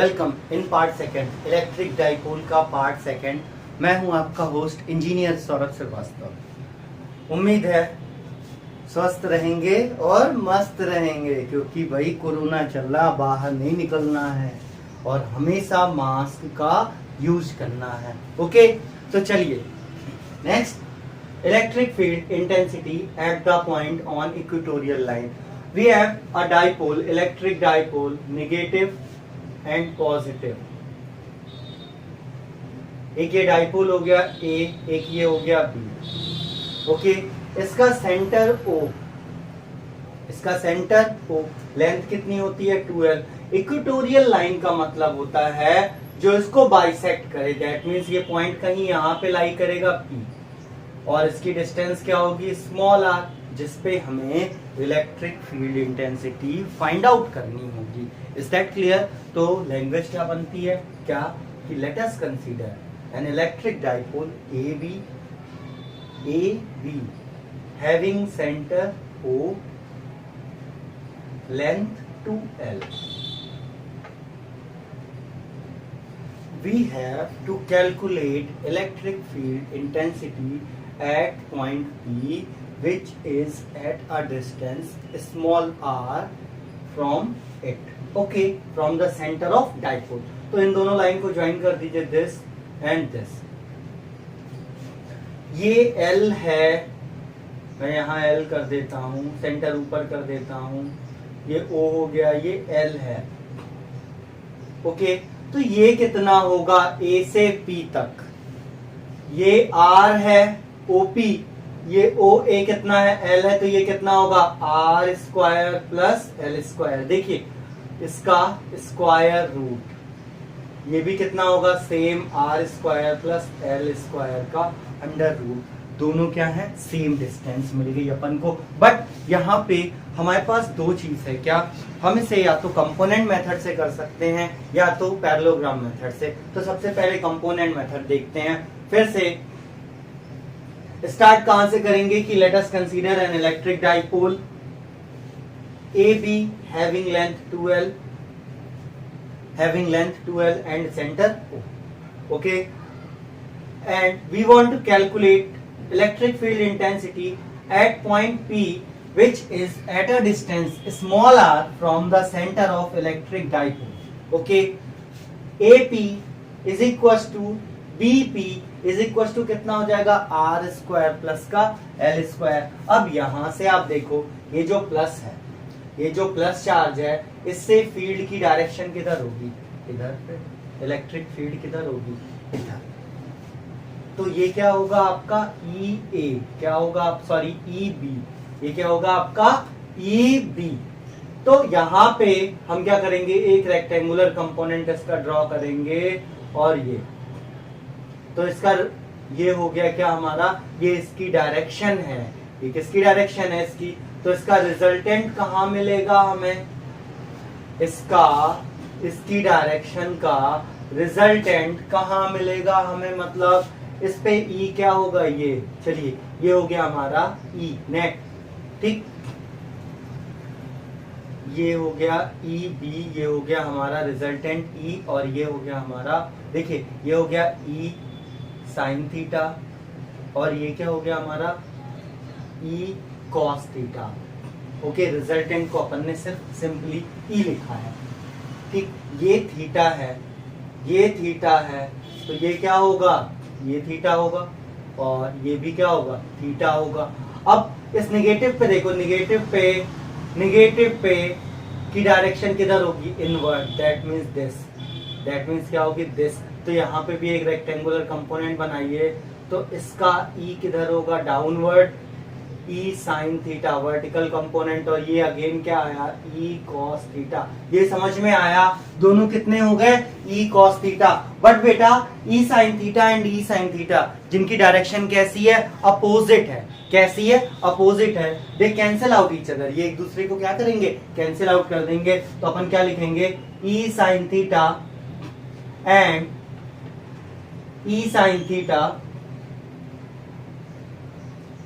Welcome in part second electric dipole का part second. मैं हूं आपका होस्ट इंजीनियर सौरभ श्रीवास्तव। उम्मीद है स्वस्थ रहेंगे और मस्त रहेंगे, क्योंकि भाई कोरोना चल रहा, बाहर नहीं निकलना है और हमेशा मास्क का यूज करना है। ओके, तो चलिए next, electric field intensity at the point on equatorial line. We have a dipole, electric dipole, negative and positive। एक ये डाइपोल हो गया A, एक ये हो गया B। ओके, इसका सेंटर O, इसका सेंटर O, लेंथ कितनी होती है 2L। इक्वेटोरियल लाइन का मतलब होता है जो इसको बाइसेक्ट करे, दैट मीन्स ये पॉइंट कहीं यहाँ पे लाई करेगा P, और इसकी डिस्टेंस क्या होगी स्मॉल r, जिसपे हमें electric field intensity find out करनी होगी। Is that clear? तो लैंग्वेज क्या बनती है, क्या कि late us consider an electric dipole A be having centre O, length 2L। We have to calculate electric field intensity at point P, which is at a distance small r from it, okay, from the center of dipole। तो इन दोनों line को join कर दीजिए, this and this. ये L है, मैं यहाँ L कर देता हूँ, सेंटर ऊपर कर देता हूँ, ये O हो गया, ये L है। ओके, तो ये कितना होगा A से P तक, ये R है OP, ये OA कितना है L है, तो ये कितना होगा R square plus L square. देखिए इसका स्क्वायर रूट, ये भी कितना होगा same R square plus L square का अंडर रूट, दोनों क्या है सेम डिस्टेंस मिल गई अपन को। बट यहाँ पे हमारे पास दो चीज है, क्या हम इसे या तो कंपोनेंट मेथड से कर सकते हैं या तो पैरेललोग्राम मेथड से। तो सबसे पहले कंपोनेंट मेथड देखते हैं, फिर से स्टार्ट कहां से करेंगे कि late us consider an electric dipole AB having length 2L and center O, okay, and we want to calculate electric field intensity at point P, which is at a distance small r from the center of electric dipole, okay। AP is equals to BP is equals to कितना हो जाएगा R square plus का L square. अब यहां से आप देखो, ये जो प्लस है, ये जो प्लस चार्ज है, इससे फील्ड की डायरेक्शन किधर होगी, इधर पे। इलेक्ट्रिक फील्ड किधर होगी, इधर। तो ये क्या होगा आपका EA, क्या होगा सॉरी EB, ये क्या होगा आपका EB। तो यहाँ पे हम क्या करेंगे, एक रेक्टेंगुलर कंपोनेंट इसका ड्रॉ करेंगे, और ये तो इसका ये हो गया क्या हमारा, ये इसकी डायरेक्शन है, ये किसकी डायरेक्शन है इसकी। तो इसका रिजल्टेंट कहाँ मिलेगा हमें, इसकी डायरेक्शन का रिजल्टेंट कहाँ मिलेगा हमें, मतलब इस पे E क्या होगा, ये चलिए ये हो गया हमारा E नेट, ठीक, ये हो गया EB, ये हो गया हमारा रिजल्टेंट E, और ये हो गया हमारा, देखिए ये हो गया E साइन थीटा, और ये क्या हो गया हमारा E cos theta. Okay, resultant को अपन ने सिर्फ सिंपली E लिखा है, ठीक। ये थीटा है, ये थीटा है, तो ये क्या होगा, ये थीटा होगा, और ये भी क्या होगा थीटा होगा। अब इस नेगेटिव पे देखो, नेगेटिव पे की डायरेक्शन किधर होगी, inward, that means this, that means क्या होगी दिस। तो यहाँ पे भी एक रेक्टेंगुलर कंपोनेंट बनाइए, तो इसका E किधर होगा, downward, E sine theta vertical component, और ये अगेन क्या आया E कॉस थीटा। ये समझ में आया, दोनों कितने हो गए E कॉस थीटा। बट बेटा E sine theta and E sine theta, जिनकी डायरेक्शन कैसी है, अपोजिट है, कैसी है, अपोजिट है, दे कैंसिल आउट ईच अदर, ये एक दूसरे को क्या करेंगे, कैंसिल आउट कर देंगे। तो अपन क्या लिखेंगे, E sine theta and E sin theta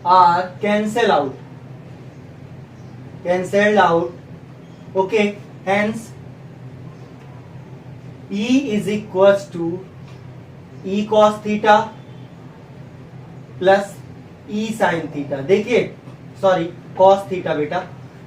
are cancelled out, okay, hence E is equal to E cos theta plus E sin theta. देखिए सॉरी cos थीटा बेटा,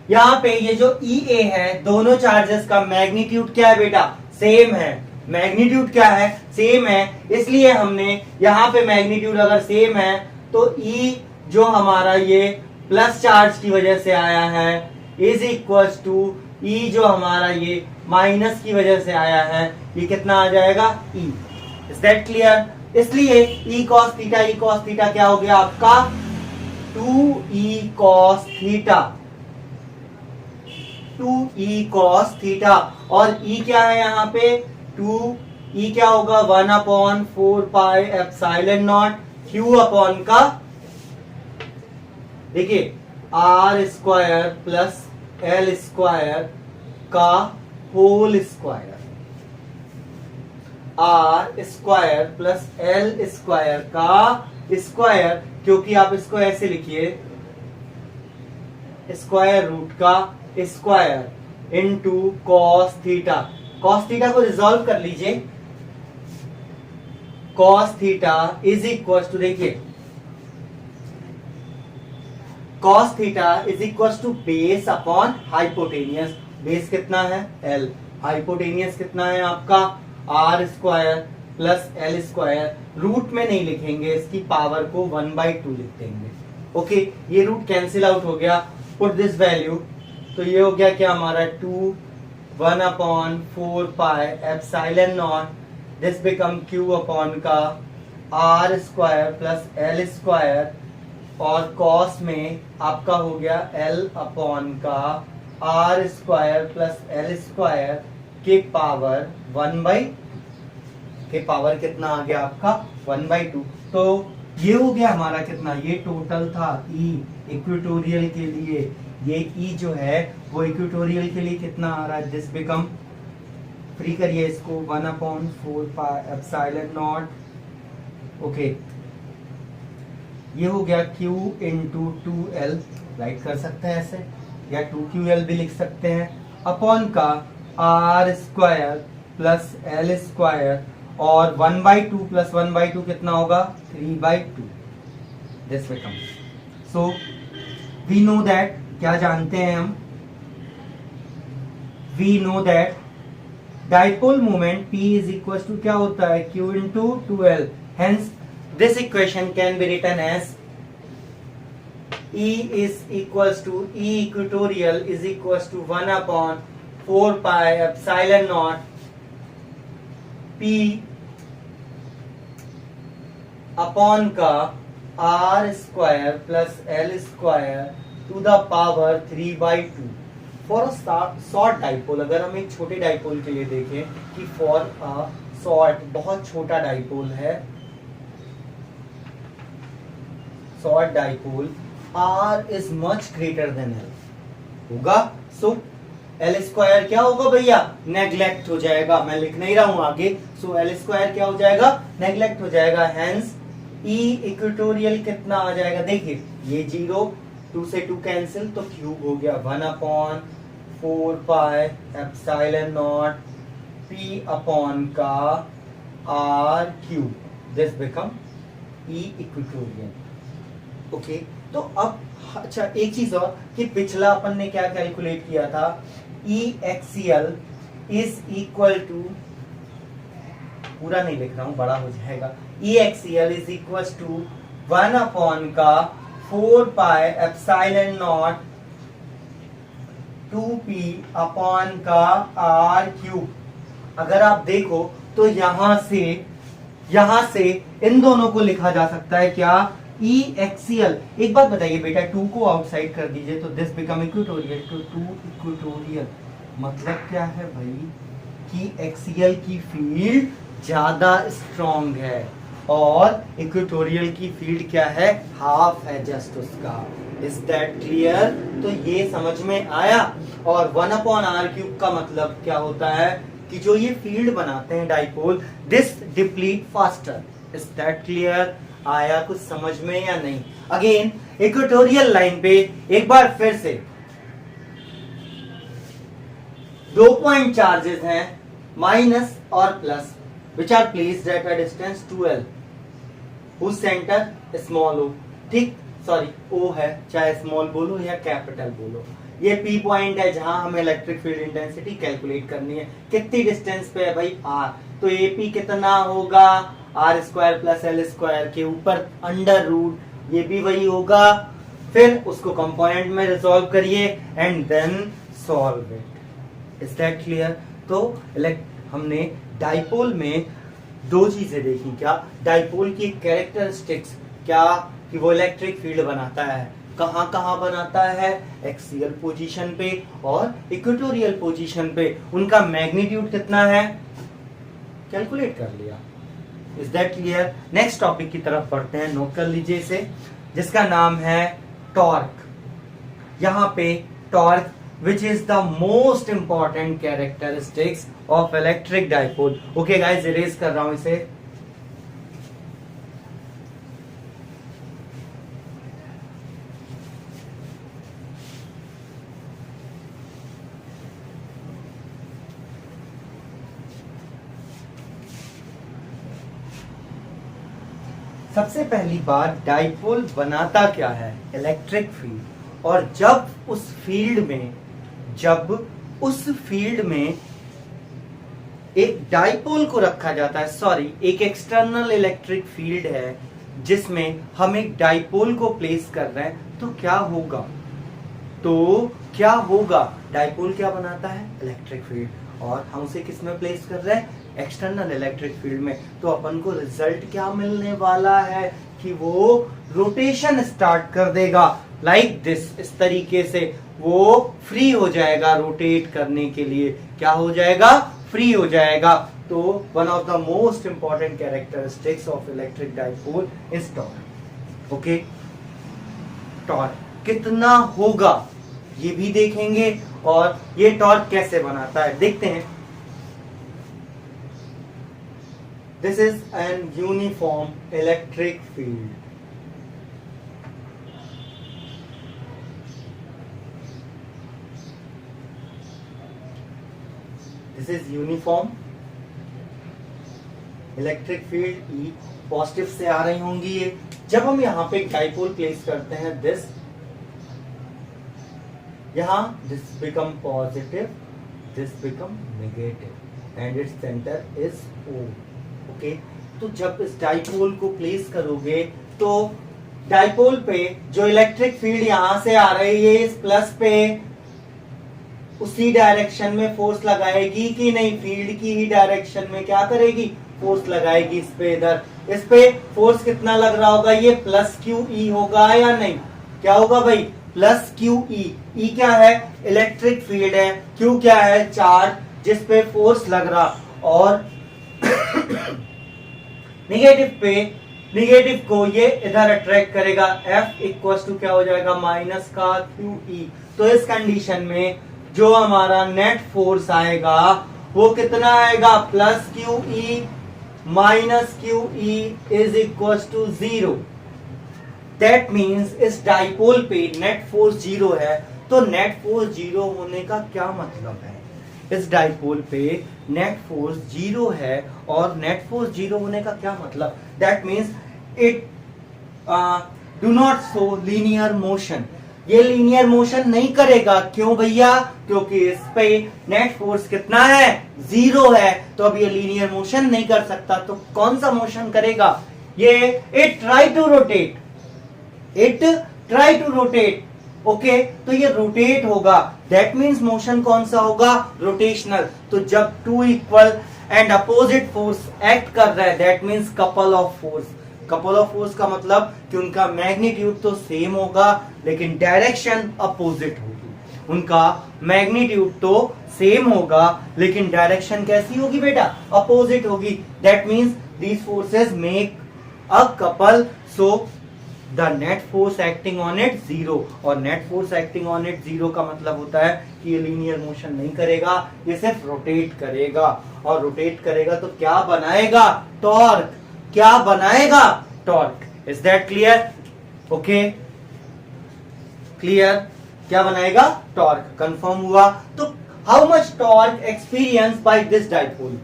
यहाँ पे ये जो EA है दोनों चार्जेस का मैग्नीट्यूड क्या है बेटा, सेम है। मैग्नीट्यूड क्या है, सेम है, इसलिए हमने यहाँ पे मैग्नीट्यूड अगर सेम है तो E जो हमारा ये प्लस चार्ज की वजह से आया है इज इक्वल टू E जो हमारा ये माइनस की वजह से आया है, ये कितना आ जाएगा E। Is that clear? इसलिए E cos थीटा क्या हो गया आपका 2E cos theta, 2E cos theta. और E क्या है यहाँ पे 2E क्या होगा 1/4 pi epsilon not Q upon का, देखिए R square plus L square का whole square, R square plus L square का स्क्वायर, क्योंकि आप इसको ऐसे लिखिए स्क्वायर रूट का square into cos theta. Cos theta को रिजॉल्व कर लीजिए, cos theta is equal to, देखिए cos theta is equal to base upon hypotenuse. Base कितना है L, हाइपोटेनियस कितना है आपका R square plus L square. Root में नहीं लिखेंगे, इसकी पावर को 1/2 लिख देंगे। ओके, ये रूट कैंसिल आउट हो गया, पुट दिस वैल्यू, तो ये हो गया क्या हमारा 2 1/4 pi epsilon not, this become Q upon का R square plus L square, और कॉस में आपका हो गया L अपॉन का R square plus L square के पावर 1/, के पावर कितना आ गया आपका 1/2। तो ये हो गया हमारा कितना, ये टोटल था E इक्वेटोरियल के लिए, ये E जो है वो इक्वेटोरियल के लिए कितना आ रहा है, दिस बिकम, फ्री करिए इसको 1/4 पाई एप्सिलॉन नॉट, ओके ये हो गया Q इंटू 2L, राइट कर सकते हैं ऐसे, या 2QL भी लिख सकते हैं, अपॉन का R square plus L square, और 1/2 प्लस 1/2 कितना होगा 3/2, this become. So we know that, क्या जानते हैं हम, we know that dipole moment P is equal to क्या होता है Q into 2L, hence this equation can be written as E is equals to E equatorial is equals to 1/4 pi epsilon naught P upon का R square plus L square to the power 3/2 for a short dipole। अगर हम एक छोटे dipole के लिए देखें कि for a short, बहुत छोटा डाइपोल है, short dipole R is much greater than L होगा, सो L स्क्वायर क्या होगा भैया, नेग्लेक्ट हो जाएगा, मैं लिख नहीं रहा हूं आगे, सो L स्क्वायर क्या हो जाएगा, नेग्लेक्ट हो जाएगा, हेंस E इक्वेटोरियल कितना आ जाएगा, देखिए ये 0 2 से 2 कैंसिल, तो क्यूब हो गया 1/4 pi epsilon not P upon का R cube, this become E equatorial. Okay तो अब अच्छा एक चीज और, कि पिछला अपन ने क्या कैलकुलेट किया था, E axial is equal to, पूरा नहीं लिख रहा हूं बड़ा हो जाएगा, E axial is equal to 1/4 pi epsilon naught 2P upon का R क्यूब। अगर आप देखो तो यहां से इन दोनों को लिखा जा सकता है क्या, E एक्सियल। एक बात बताइए बेटा, 2 को आउटसाइड कर दीजिए तो दिस बिकम इक्वेटोरियल, तो 2 इक्वेटोरियल मतलब क्या है भाई, कि एक्सियल की फील्ड ज्यादा स्ट्रॉन्ग है और इक्वेटोरियल की फील्ड क्या है, हाफ है जस्ट उसका। Is that clear? तो ये समझ में आया। और 1/r³ का मतलब क्या होता है, कि जो ये फील्ड बनाते हैं dipole, this deplete faster. Is that clear? आया कुछ समझ में या नहीं? अगेन इक्वेटोरियल लाइन पे एक बार फिर से 2 पॉइंट चार्जेस हैं, minus or plus which are placed at a distance 2l whose center small o, ठीक, सॉरी o है, चाहे स्मॉल बोलो या कैपिटल बोलो, ये P पॉइंट है जहां हमें इलेक्ट्रिक फील्ड इंटेंसिटी कैलकुलेट करनी है। कितनी डिस्टेंस पे है भाई, r, तो AP कितना होगा, r square plus l square के ऊपर अंडर रूट, ये भी वही होगा। फिर उसको कंपोनेंट में रिजॉल्व करिए and then solve it. Is that clear? तो हमने डाइपोल में दो चीजें देखी, क्या डाइपोल की कैरेक्टरिस्टिक्स, क्या कि वो इलेक्ट्रिक फील्ड बनाता है, कहां कहां बनाता है, एक्सियल पोजीशन पे और इक्वेटोरियल पोजीशन पे, उनका मैग्नीट्यूड कितना है कैलकुलेट कर लिया। Is that clear? Next topic की तरफ बढ़ते हैं, नोट कर लीजिए इसे, जिसका नाम है टॉर्क। यहां पे torque which is the most important characteristics of electric dipole. Okay guys, erase कर रहा हूं इसे। सबसे पहली बात, डाइपोल बनाता क्या है, इलेक्ट्रिक फील्ड। और जब उस फील्ड में एक डाइपोल को रखा जाता है, सॉरी एक एक्सटर्नल इलेक्ट्रिक फील्ड है जिसमें हम एक डाइपोल को प्लेस कर रहे हैं, तो क्या होगा, डाइपोल क्या बनाता है, इलेक्ट्रिक फील्ड, और हम उसे किस में प्लेस कर रहे हैं, एक्सटर्नल इलेक्ट्रिक फील्ड में। तो अपन को रिजल्ट क्या मिलने वाला है कि वो रोटेशन स्टार्ट कर देगा, लाइक दिस, इस तरीके से वो फ्री हो जाएगा रोटेट करने के लिए, क्या हो जाएगा, फ्री हो जाएगा। तो one of the most important characteristics of electric dipole is torque. Okay, torque कितना होगा ये भी देखेंगे, और ये टॉर्क कैसे बनाता है देखते हैं। This is an uniform electric field. This is uniform electric field, E positive से आ रही होंगी ये। जब हम यहाँ पे डाइपोल प्लेस करते हैं, दिस यहाँ this become positive, this become negative and its centre is O। Okay, तो जब इस डाइपोल को प्लेस करोगे तो डाइपोल पे जो इलेक्ट्रिक फील्ड यहां से आ रही है इस प्लस पे, उसी डायरेक्शन में फोर्स लगाएगी कि नहीं, फील्ड की ही डायरेक्शन में क्या करेगी, फोर्स लगाएगी इस पे। इधर इस पे फोर्स कितना लग रहा होगा, ये प्लस क्यू ई होगा या नहीं, क्या होगा भाई, प्लस क्यू ई। ई क्या है, इलेक्ट्रिक फील्ड है, क्यू क्या है, चार्ज जिस पे फोर्स लग रहा, और निगेटिव को ये इधर अट्रैक्ट करेगा, F इक्वल टू क्या हो जाएगा, माइनस का क्यू ई। तो इस कंडीशन में जो हमारा नेट फोर्स आएगा वो कितना आएगा, plus Q E minus Q E is equal to 0। That means इस डाइपोल पे नेट फोर्स 0 है। तो नेट फोर्स 0 होने का क्या मतलब है, इस डाइपोल पे नेट फोर्स 0 है, और नेट फोर्स 0 होने का क्या मतलब, that means it do not show linear motion. ये लीनियर मोशन नहीं करेगा, क्यों भैया, क्योंकि इस पे नेट फोर्स कितना है, 0 है, तो अब ये लीनियर मोशन नहीं कर सकता। तो कौन सा मोशन करेगा, ये it try to rotate. Okay, तो ये रोटेट होगा, दैट मीन्स मोशन कौन सा होगा, रोटेशनल। तो जब two equal and opposite force act कर रहा है, that means couple of force. Couple of force का मतलब कि उनका मैग्नीट्यूड तो सेम होगा लेकिन डायरेक्शन अपोजिट होगी। उनका मैग्नीट्यूड तो सेम होगा लेकिन डायरेक्शन कैसी होगी बेटा, अपोजिट होगी। That means these forces make a couple, so the net force acting on it 0। और net force acting on it 0 का मतलब होता है कि ये लीनियर मोशन नहीं करेगा, ये सिर्फ रोटेट करेगा, और रोटेट करेगा तो क्या बनाएगा, टॉर्क। क्या बनाएगा, torque. Is that clear? Okay, clear, क्या बनाएगा, टॉर्क। कंफर्म हुआ? तो how much torque experience by this dipole,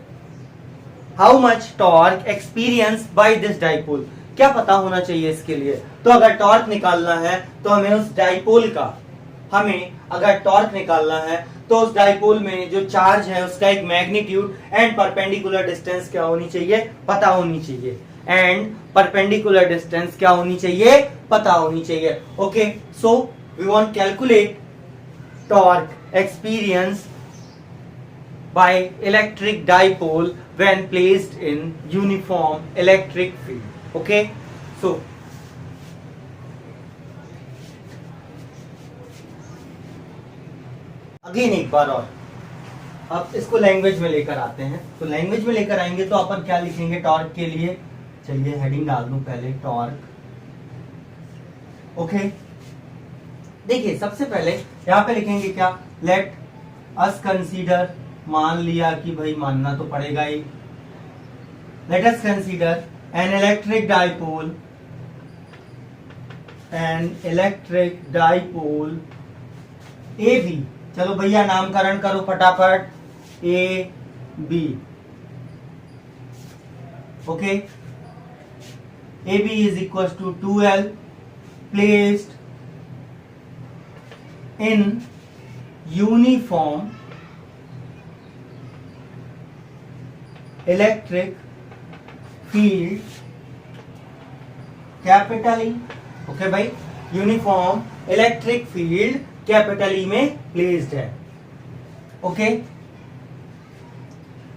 how much torque experience by this dipole, क्या पता होना चाहिए इसके लिए। तो अगर टॉर्क निकालना है तो हमें उस डाइपोल का, हमें अगर टॉर्क निकालना है तो उस डाइपोल में जो चार्ज है उसका एक मैग्नीट्यूड एंड परपेंडिकुलर डिस्टेंस क्या होनी चाहिए, पता होनी चाहिए। एंड परपेंडिकुलर डिस्टेंस क्या होनी चाहिए, पता होनी चाहिए। Okay, so we want calculate torque experience by electric dipole when placed in uniform electric field. Okay, so again एक बार और अब इसको लैंग्वेज में लेकर आते हैं। तो लैंग्वेज में लेकर आएंगे तो अपन क्या लिखेंगे टॉर्क के लिए, चलिए हेडिंग डाल दूं पहले टॉर्क। ओके, देखिए सबसे पहले यहां पे लिखेंगे क्या, लेट अस कंसीडर, मान लिया कि भाई मानना तो पड़ेगा ही, let us consider an electric dipole, an electric dipole A B, चलो भैया नामकरण करो फटाफट, A B. Okay, A B is equal to 2L placed in uniform electric field capital E. Okay भाई, uniform electric field capital E में placed है। Okay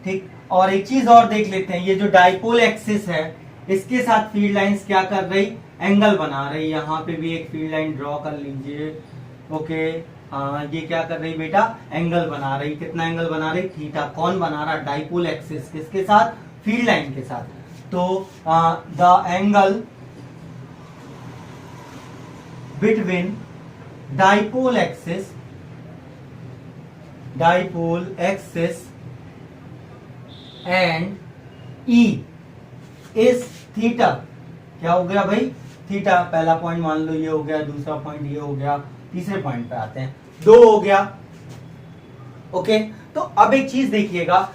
ठीक, और एक चीज और देख लेते हैं, ये जो डाइपोल एक्सिस है इसके साथ फील्ड लाइंस क्या कर रही, एंगल बना रही। यहां पे भी एक फील्ड लाइन ड्रॉ कर लीजिए। ओके, हाँ ये क्या कर रही बेटा, एंगल बना रही। कितना एंगल बना रही, थीटा। कौन बना रहा, डाइपोल एक्सिस, किसके साथ, फील्ड लाइन के साथ। तो the angle between dipole axis and E is theta. क्या हो गया भाई, थीटा। पहला पॉइंट मान लो ये हो गया, दूसरा पॉइंट ये हो गया, तीसरे पॉइंट पे आते हैं, 2 हो गया। ओके, तो अब एक चीज देखिएगा,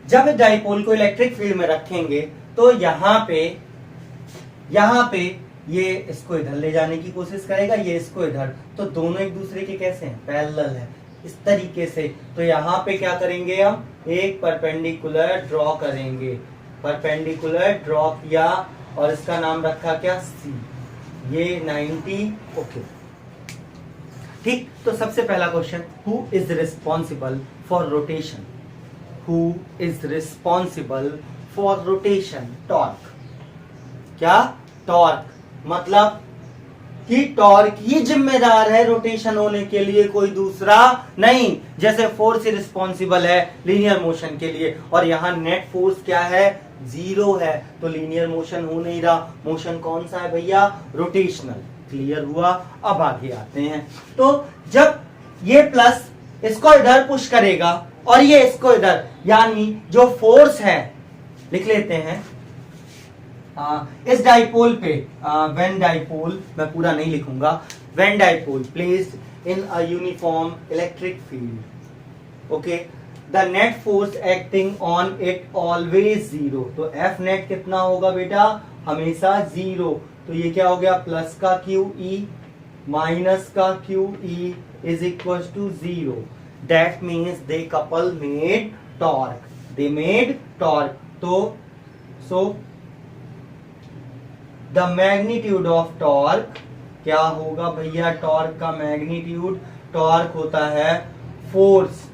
जब डाइपोल को इलेक्ट्रिक फील्ड में रखेंगे तो यहां पे ये इसको इधर ले जाने की कोशिश करेगा, ये इसको इधर, तो दोनों एक दूसरे के कैसे हैं, पैरेलल है, इस तरीके से। तो यहां पे क्या करेंगे, हम एक परपेंडिकुलर ड्रॉ करेंगे। परपेंडिकुलर ड्रॉ किया और इसका नाम रखा क्या, सी, ये 90। ओके ठीक, तो सबसे पहला question, who is responsible for rotation, who is responsible for rotation, torque. क्या, टॉर्क, मतलब कि टॉर्क ही जिम्मेदार है रोटेशन होने के लिए, कोई दूसरा नहीं। जैसे फोर्स रिस्पॉन्सिबल है लीनियर मोशन के लिए, और यहां नेट फोर्स क्या है, 0 है, तो लीनियर मोशन हो नहीं रहा। मोशन कौन सा है भैया, रोटेशनल। क्लियर हुआ। अब आगे आते हैं, तो जब ये प्लस इसको इधर पुश करेगा और ये इसको इधर, यानी जो फोर्स है, लिख लेते हैं इस डाइपोल पे, व्हेन डाइपोल, मैं पूरा नहीं लिखूंगा, when dipole placed in a uniform electric field, okay, the net force acting on it always 0। तो एफ नेट कितना होगा बेटा, हमेशा 0। तो ये क्या हो गया, प्लस का क्यू ई माइनस का Q E is equal to 0। That means they couple made torque, they made torque. तो so the magnitude of torque क्या होगा भैया, टॉर्क का मैग्नीट्यूड, टॉर्क होता है फोर्स।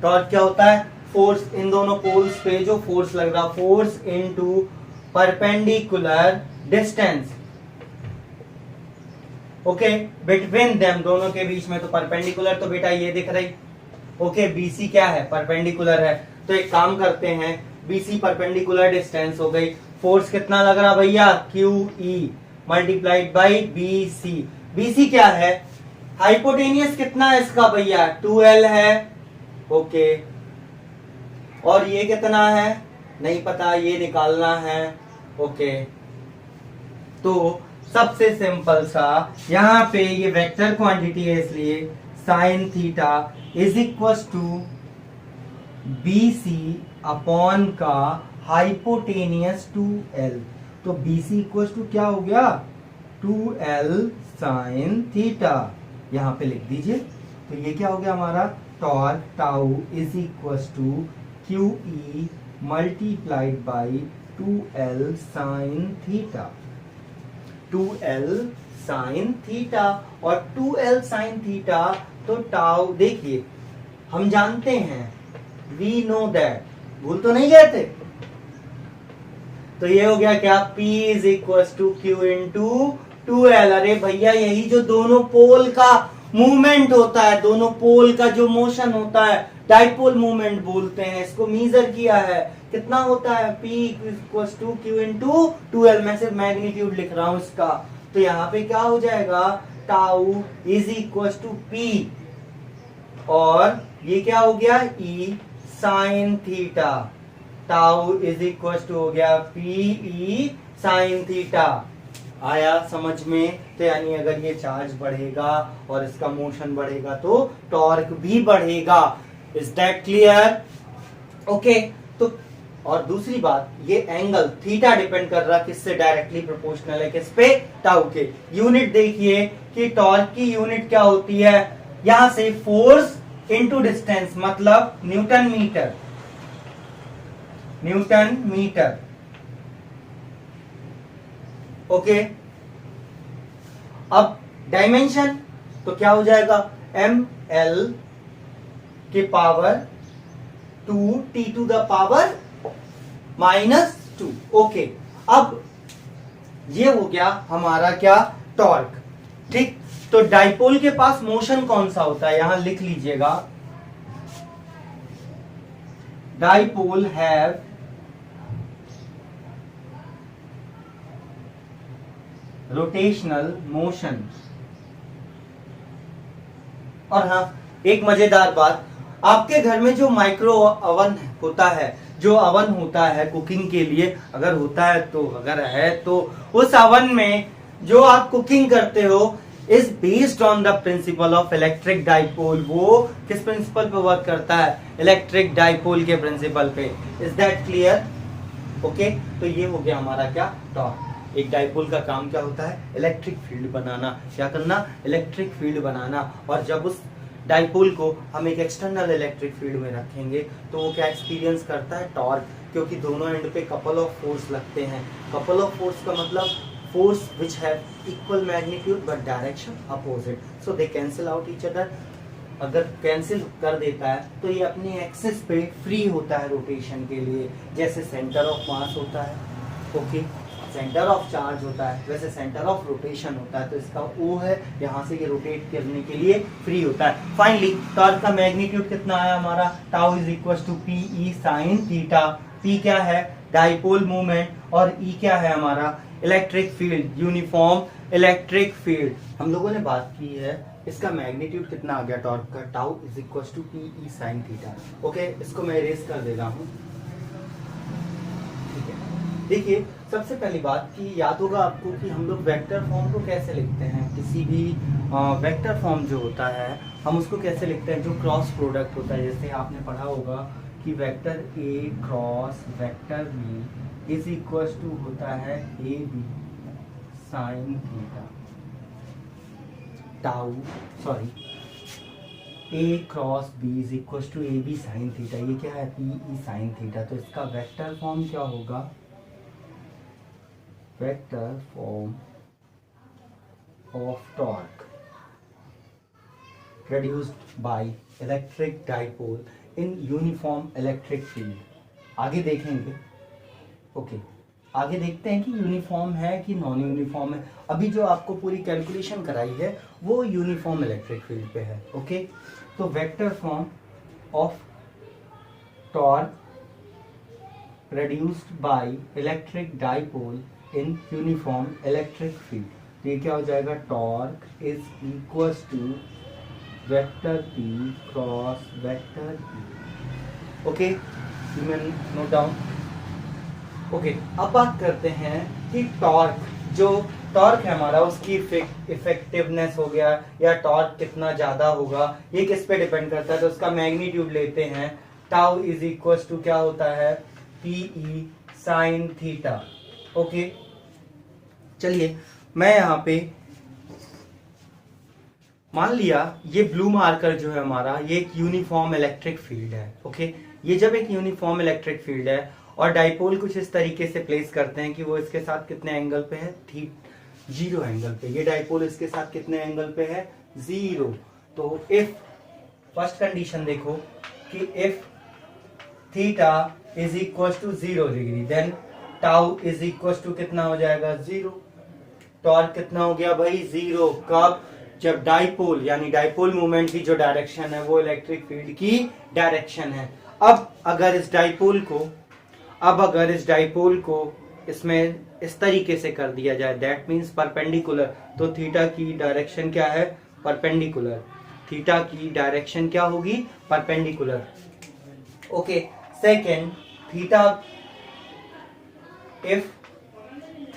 टॉर्क क्या होता है, फोर्स। इन दोनों पोल्स पे जो फोर्स लग रहा, force into perpendicular distance, okay, between them, दोनों के बीच में। तो परपेंडिकुलर तो बेटा ये दिख रही, ओके, बीसी क्या है, परपेंडिकुलर है। तो एक काम करते हैं, बीसी परपेंडिकुलर डिस्टेंस हो गई, फोर्स कितना लग रहा भैया, Q E multiplied by B C. BC क्या है, हाइपोटेनियस कितना है इसका भैया, 2L है, ओके, और ये कितना है नहीं पता, ये निकालना है, ओके। तो सबसे सिंपल सा, यहां पे ये वेक्टर क्वांटिटी है इसलिए sine theta is equal to B C upon का हाइपोटेनियस 2L। तो बी सी इक्वल टू क्या हो गया 2L साइन थीटा, यहां पे लिख दीजिए। तो ये क्या हो गया हमारा torque tau is equal to Q E multiplied by 2L sine theta, 2L sine theta. और 2L साइन थीटा तो टाउ देखिए हम जानते हैं, वी नो दैट, भूल तो नहीं गए थे। तो ये हो गया क्या P is equal to Q into 2L। अरे भैया यही जो दोनों पोल का मूवमेंट होता है, दोनों पोल का जो मोशन होता है डाइपोल मूवमेंट बोलते हैं, इसको मेजर किया है। कितना होता है P equal to Q into 2L। मैं सिर्फ मैग्नीट्यूड लिख रहा हूं इसका। तो यहाँ पे क्या हो जाएगा tau is equal to P, और ये क्या हो गया E sine theta. Tau is equal to हो गया PE साइन थीटा। आया समझ में? तो यानी अगर ये चार्ज बढ़ेगा और इसका मोशन बढ़ेगा तो टॉर्क भी बढ़ेगा। Is that clear? ओके। तो और दूसरी बात, ये एंगल थीटा डिपेंड कर रहा किससे, डायरेक्टली प्रोपोर्शनल है किस पे, टाउ के। यूनिट देखिए कि टॉर्क की यूनिट क्या होती है, यहां से फोर्स इनटू डिस्टेंस, मतलब newton metre, newton metre. Okay. अब डायमेंशन तो क्या हो जाएगा ml के power 2 t to the power -2। Okay. अब ये हो गया हमारा क्या टॉर्क। ठीक। तो डाइपोल के पास मोशन कौन सा होता है, यहां लिख लीजिएगा, डाइपोल हैव रोटेशनल मोशन। और हाँ, एक मजेदार बात, आपके घर में जो माइक्रो ओवन होता है, जो अवन होता है कुकिंग के लिए, अगर होता है तो, अगर है तो उस अवन में जो आप कुकिंग करते हो is based on the principle of electric dipole. वो किस प्रिंसिपल पे वर्क करता है, इलेक्ट्रिक डाइपोल के प्रिंसिपल पे। Is that clear? ओके। तो ये हो गया हमारा क्या टॉर्क। एक डाइपोल का काम क्या होता है, इलेक्ट्रिक फील्ड बनाना। क्या करना, इलेक्ट्रिक फील्ड बनाना। और जब उस डाइपोल को हम एक एक्सटर्नल इलेक्ट्रिक फील्ड में रखेंगे तो वो क्या एक्सपीरियंस करता है, टॉर्क। क्योंकि दोनों एंड पे कपल ऑफ फोर्स लगते हैं। कपल ऑफ फोर्स का मतलब force which have equal magnitude but direction opposite, so they cancel out each other. अगर कैंसिल कर देता है तो ये अपने एक्सिस पे फ्री होता है रोटेशन के लिए, जैसे सेंटर ऑफ मास होता है, ओके, सेंटर ऑफ चार्ज होता है, वैसे सेंटर ऑफ रोटेशन होता है। तो इसका O है, यहाँ से ये रोटेट करने के लिए फ्री होता है। फाइनली टॉर्क का मैग्नीट्यूड कितना आया हमारा, tau is equal to PE sine theta. P क्या है, डाइपोल मूवमेंट, और E क्या है हमारा electric field, uniform electric field. हम लोगों ने बात की है इसका मैग्नीट्यूड कितना आ गया टॉर्क का, tau is equal to PE sine theta. Okay, इसको मैं इरेज कर दे रहा हूँ। ठीक है, देखिए सबसे पहली बात कि याद होगा आपको कि हम लोग वेक्टर फॉर्म को कैसे लिखते हैं। किसी भी वेक्टर फॉर्म जो होता है हम उसको कैसे लिखते हैं, जो क्रॉस प्रोडक्ट होता है। जैसे आपने पढ़ा होगा कि vector A cross vector B is equal to होता है AB sine theta, tau sorry A cross B is equal to AB sine theta. ये क्या है, PE साइन थीटा। तो इसका वेक्टर फॉर्म क्या होगा, vector form of torque produced by electric dipole in uniform electric field। आगे देखेंगे। Okay, आगे देखते हैं कि यूनिफॉर्म है कि नॉन यूनिफॉर्म है। अभी जो आपको पूरी कैलकुलेशन कराई है वो यूनिफॉर्म इलेक्ट्रिक फील्ड पे है। ओके, तो vector form of torque produced by electric dipole in uniform electric field. तो ये क्या हो जाएगा, torque is equal to vector P cross vector E। Okay, you can note down. Okay, अब बात करते हैं कि टॉर्क जो टॉर्क है हमारा, उसकी इफेक्टिवनेस हो गया या टॉर्क कितना ज्यादा होगा, ये किस पे डिपेंड करता है, तो उसका मैग्नीट्यूड लेते हैं, टाउ इज इक्वल टू क्या होता है, पीई साइन थीटा। ओके, चलिए मैं यहाँ पे मान लिया ये ब्लू मार्कर जो है हमारा, ये एक यूनिफॉर्म इलेक्ट्रिक फील्ड है। ओके, ये जब एक यूनिफॉर्म इलेक्ट्रिक फील्ड है और डाइपोल कुछ इस तरीके से प्लेस करते हैं कि वो इसके साथ कितने एंगल पे है, 0 एंगल पे, ये डाइपोल इसके साथ कितने एंगल पे है, 0। तो इफ फर्स्ट कंडीशन देखो कि if theta is equal to 0 degree, then tau is equal to कितना हो जाएगा, 0। टॉर्क कितना हो गया भाई, 0। कब, जब डाइपोल यानी डाइपोल मूवमेंट की जो डायरेक्शन है वो इलेक्ट्रिक फील्ड की डायरेक्शन है। अब अगर इस डाइपोल को इसमें इस तरीके से कर दिया जाए, दैट मींस परपेंडिकुलर, तो थीटा की डायरेक्शन क्या है, परपेंडिकुलर। थीटा की डायरेक्शन क्या होगी, perpendicular. Okay, second, theta, if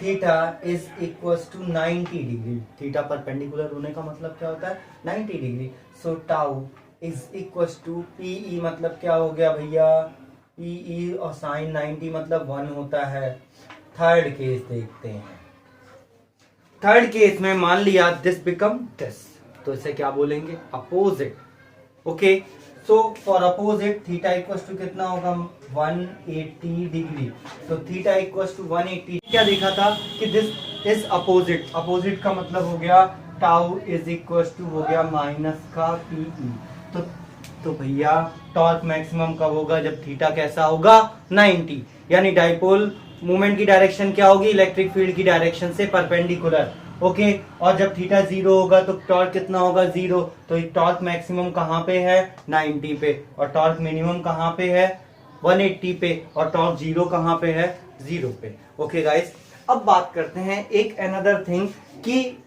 theta is equal to 90 degree, theta perpendicular होने का मतलब क्या होता है, 90 degree. So tau is equal to PE, मतलब क्या हो गया भैया, पीई और साइन 90 मतलब 1 होता है। थर्ड केस देखते हैं, थर्ड केस में मान लिया दिस बिकम दिस, तो इसे क्या बोलेंगे, opposite. Okay, so for opposite theta equal to कितना होगा, 180 डिग्री। तो थीटा इक्वल टू 180, क्या देखा था कि दिस इज अपोजिट, अपोजिट का मतलब हो गया टाउ इज इक्वल टू हो गया माइनस का पीई। तो भैया टॉर्क मैक्सिमम कब होगा, जब थीटा कैसा होगा, 90, यानी डाइपोल मूवमेंट की डायरेक्शन क्या होगी, इलेक्ट्रिक फील्ड की डायरेक्शन से परपेंडिकुलर। ओके, और जब थीटा 0 होगा तो टॉर्क कितना होगा, 0। तो टॉर्क मैक्सिमम कहाँ पे है, 90 पे, और टॉर्क मिनिमम कहाँ पे है, 180 पे, और टॉर्क 0 कहाँ पे है, 0 पे। ओके गाइस, अब बात करते हैं एक अनदर थिंग कि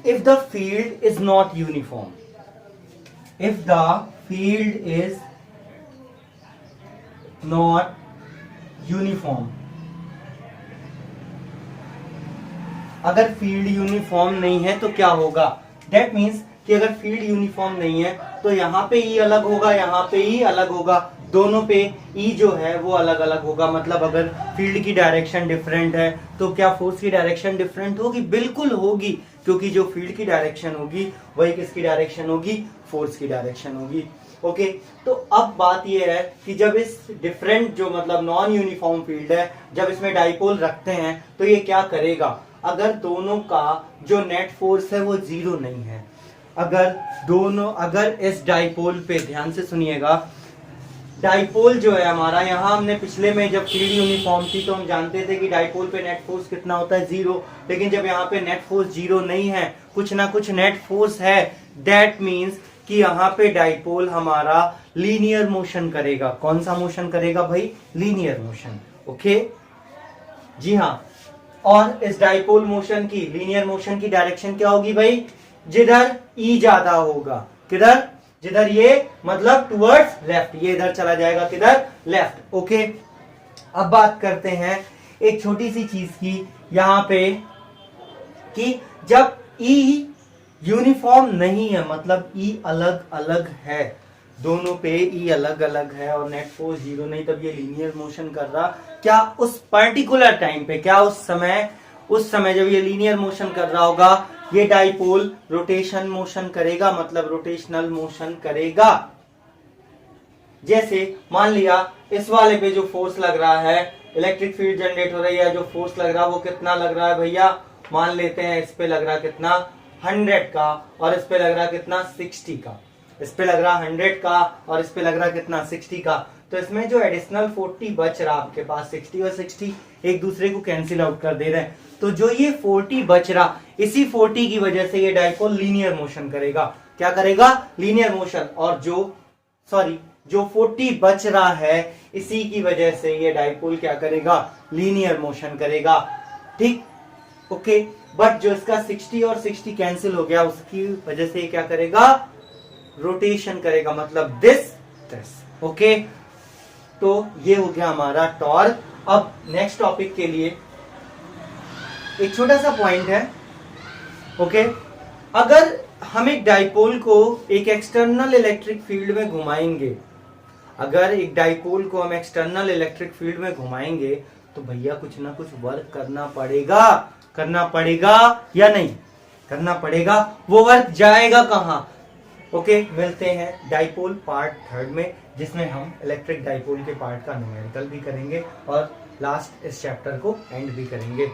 if the field is not uniform, if the field is not uniform, अगर फील्ड यूनिफॉर्म नहीं है तो क्या होगा, दैट मीन्स कि अगर फील्ड यूनिफॉर्म नहीं है तो यहाँ पे ई अलग होगा, यहाँ पे ई अलग होगा, दोनों पे ई जो है वो अलग अलग होगा। मतलब अगर फील्ड की डायरेक्शन डिफरेंट है तो क्या फोर्स की डायरेक्शन डिफरेंट होगी, बिल्कुल होगी, क्योंकि जो फील्ड की डायरेक्शन होगी वही किसकी डायरेक्शन होगी, फोर्स की डायरेक्शन होगी। ओके, तो अब बात यह है कि जब इस डिफरेंट जो मतलब नॉन यूनिफॉर्म फील्ड है, जब इसमें डाइपोल रखते हैं तो ये क्या करेगा, अगर दोनों का जो नेट फोर्स है वो 0 नहीं है, अगर इस डाइपोल पे ध्यान से सुनिएगा, डाइपोल जो है हमारा, यहाँ हमने पिछले में जब फील्ड यूनिफॉर्म थी तो हम जानते थे कि डाइपोल पे नेट फोर्स कितना होता है, 0। लेकिन जब यहाँ पे नेट फोर्स 0 नहीं है, कुछ ना कुछ नेट फोर्स है, दैट मीन्स कि यहाँ पे डाइपोल हमारा लीनियर मोशन करेगा। कौन सा मोशन करेगा भाई, लीनियर मोशन। ओके जी हाँ, और इस डाइपोल मोशन की, लीनियर मोशन की डायरेक्शन क्या होगी भाई, जिधर ई ज्यादा होगा, किधर, जिधर ये मतलब टुवर्ड्स लेफ्ट, ये इधर चला जाएगा किधर, लेफ्ट। ओके, अब बात करते हैं एक छोटी सी चीज की यहाँ पे कि जब ई यूनिफॉर्म नहीं है, मतलब ई अलग अलग है, दोनों पे ई अलग अलग है और नेट फोर्स 0 नहीं, तब ये लीनियर मोशन कर रहा, क्या उस पर्टिकुलर टाइम पे, क्या उस समय जब ये लीनियर मोशन कर रहा होगा, ये डाइपोल रोटेशन मोशन करेगा, मतलब रोटेशनल मोशन करेगा। जैसे मान लिया इस वाले पे जो फोर्स लग रहा है, इलेक्ट्रिक फील्ड जनरेट हो रही है, जो फोर्स लग रहा है वो कितना लग रहा है भैया, मान लेते हैं इस पे लग रहा कितना 100 का, और इस पे लग रहा कितना 60 का, इस पे लग रहा 100 का और इस पे लग रहा कितना 60 का। तो इसमें जो एडिशनल 40 बच रहा आपके पास, 60 और 60 एक दूसरे को कैंसिल आउट कर दे रहे हैं, तो जो ये 40 बच रहा, इसी 40 की वजह से ये डाइपोल लीनियर मोशन करेगा। क्या करेगा, लीनियर मोशन। और जो 40 बच रहा है, इसी की वजह से ये डाइपोल क्या करेगा, लीनियर मोशन करेगा। ठीक, ओके, बट जो इसका 60 और 60 कैंसिल हो गया, उसकी वजह से क्या करेगा, रोटेशन करेगा, मतलब दिस ओके। तो ये हो गया हमारा टॉर्क। अब नेक्स्ट टॉपिक के लिए एक छोटा सा पॉइंट है, ओके। अगर हम एक डाइपोल को एक एक्सटर्नल इलेक्ट्रिक फील्ड में घुमाएंगे, अगर एक डाइपोल को हम एक्सटर्नल इलेक्ट्रिक फील्ड में घुमाएंगे तो भैया कुछ ना कुछ वर्क करना पड़ेगा या नहीं करना पड़ेगा। वो वर्क जाएगा कहां? ओके, मिलते हैं डाइपोल पार्ट 3 में, जिसमें हम इलेक्ट्रिक डाइपोल के पार्ट का न्यूमेरिकल भी करेंगे और लास्ट इस चैप्टर को एंड भी करेंगे।